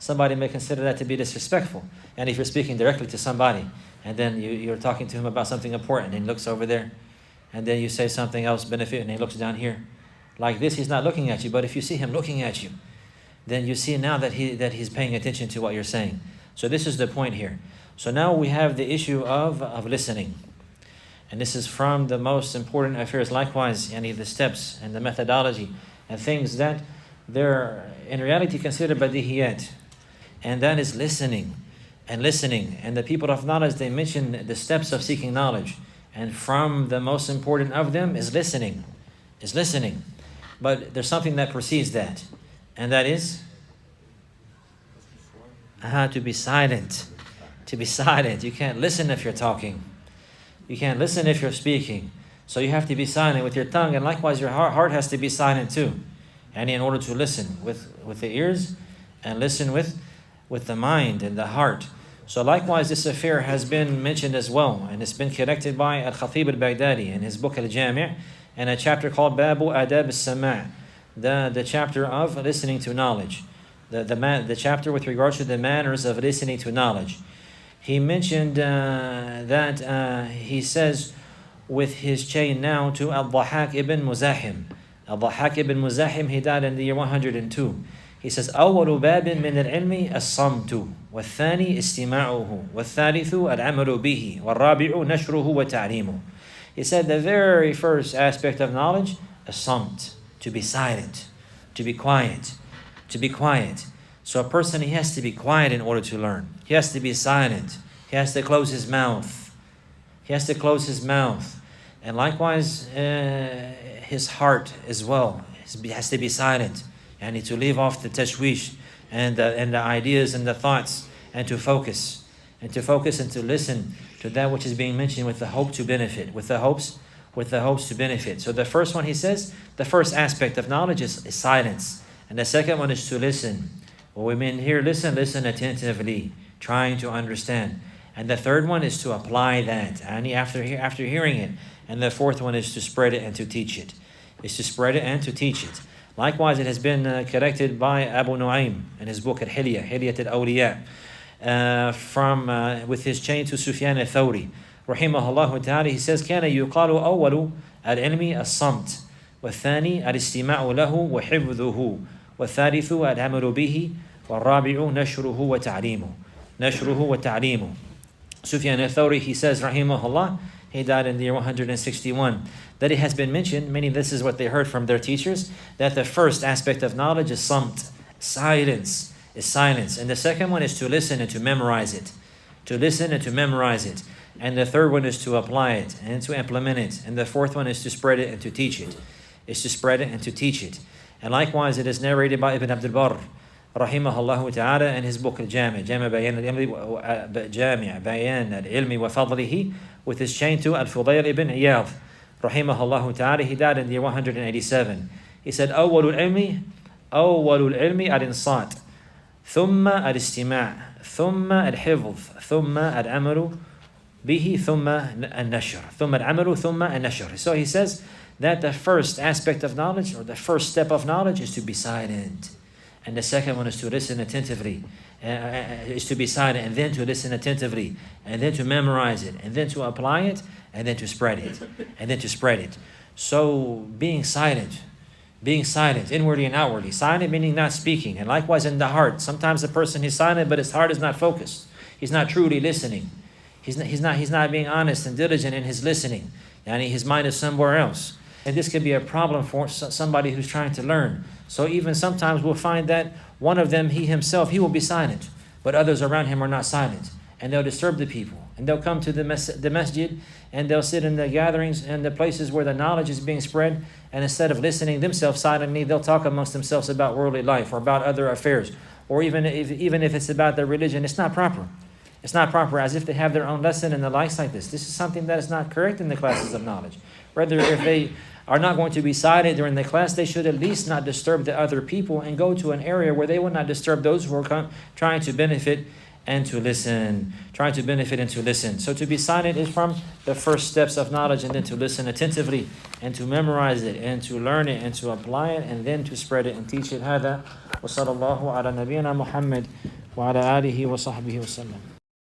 Somebody may consider that to be disrespectful. And if you're speaking directly to somebody, and then you're talking to him about something important, and he looks over there, and then you say something else benefit, and he looks down here like this, he's not looking at you. But if you see him looking at you, then you see now that he's paying attention to what you're saying. So this is the point here. So now we have the issue of listening. And this is from the most important affairs. Likewise, the steps and the methodology and things that they're in reality considered badihiyat. And that is listening and listening. And the people of knowledge, they mention the steps of seeking knowledge. And from the most important of them is listening. But there's something that precedes that. And that is to be silent. To be silent. You can't listen if you're talking. You can't listen if you're speaking. So you have to be silent with your tongue. And likewise, your heart has to be silent too. And in order to listen with the ears and listen with the mind and the heart. So likewise, this affair has been mentioned as well, and it's been connected by Al-Khatib al-Baghdadi in his book Al-Jami' and a chapter called Babu Adab al-Sama', the chapter of listening to knowledge, the chapter with regards to the manners of listening to knowledge. He mentioned that he says with his chain now to Al-Dhahak ibn Muzahim. Al-Dhahak ibn Muzahim, he died in the year 102. He says, أول باب من العلم الصمت والثاني استماعه والثالث العمل به والرابع نشره وتعليمه. He said the very first aspect of knowledge is samt, to be silent, to be quiet, to be quiet. So a person, he has to be quiet in order to learn. He has to be silent. He has to close his mouth. He has to close his mouth. And likewise, his heart as well has to be silent. And to leave off the tashwish and the ideas and the thoughts, and to focus and to listen to that which is being mentioned with the hope to benefit, with the hopes to benefit. So the first one, he says, the first aspect of knowledge is silence, and the second one is to listen. What we mean here, listen attentively, trying to understand. And the third one is to apply that, and after hearing it. And the fourth one is to spread it and to teach it. Likewise, it has been corrected by Abu Nu'aym in his book Al-Hilyah, Hilyat al-Awliya, from with his chain to Sufyan al-Thawri, rahimahullah ta'ala. He says, كان يقال أول العلم الصمت والثاني الاستماع له وحفظه والثالث العمل به والرابع نشره وتعليمه. Sufyan al-Thawri, he says, rahimahullah, he died in the year 161. That it has been mentioned, meaning this is what they heard from their teachers, that the first aspect of knowledge is samt, silence. And the second one is to listen and to memorize it. And the third one is to apply it and to implement it. And the fourth one is to spread it and to teach it. And likewise, it is narrated by Ibn Abdul Barr, rahimahullah ta'ala, in his book Al-Jami', Bayan al-Ilmi wa Fadlihi, with his chain to Al-Fudayl ibn Iyadh, rahimahullah ta'ala. He died in the year 187. He said, أول العلم الإنصات ثم الاستماع ثم الحفظ ثم العمل به ثم النشر. So he says that the first aspect of knowledge, or the first step of knowledge, is to be silent. And the second one is to listen attentively, is to be silent, and then to listen attentively, and then to memorize it, and then to apply it, and then to spread it, So being silent, inwardly and outwardly. Silent meaning not speaking, and likewise in the heart. Sometimes the person is silent, but his heart is not focused. He's not truly listening. He's not being honest and diligent in his listening. His mind is somewhere else. And this could be a problem for somebody who's trying to learn. So even sometimes we'll find that one of them, he will be silent, but others around him are not silent. And they'll disturb the people. And they'll come to the masjid, and they'll sit in the gatherings and the places where the knowledge is being spread. And instead of listening themselves silently, they'll talk amongst themselves about worldly life or about other affairs. Or even if it's about their religion, it's not proper. It's not proper, as if they have their own lesson and the likes like this. This is something that is not correct in the classes of knowledge. Rather, if they are not going to be silent during the class, they should at least not disturb the other people and go to an area where they will not disturb those who are trying to benefit and to listen. So to be silent is from the first steps of knowledge, and then to listen attentively and to memorize it and to learn it and to apply it and then to spread it and teach it. هذا وصلى الله على نبينا محمد وعلى آله وصحبه وسلم.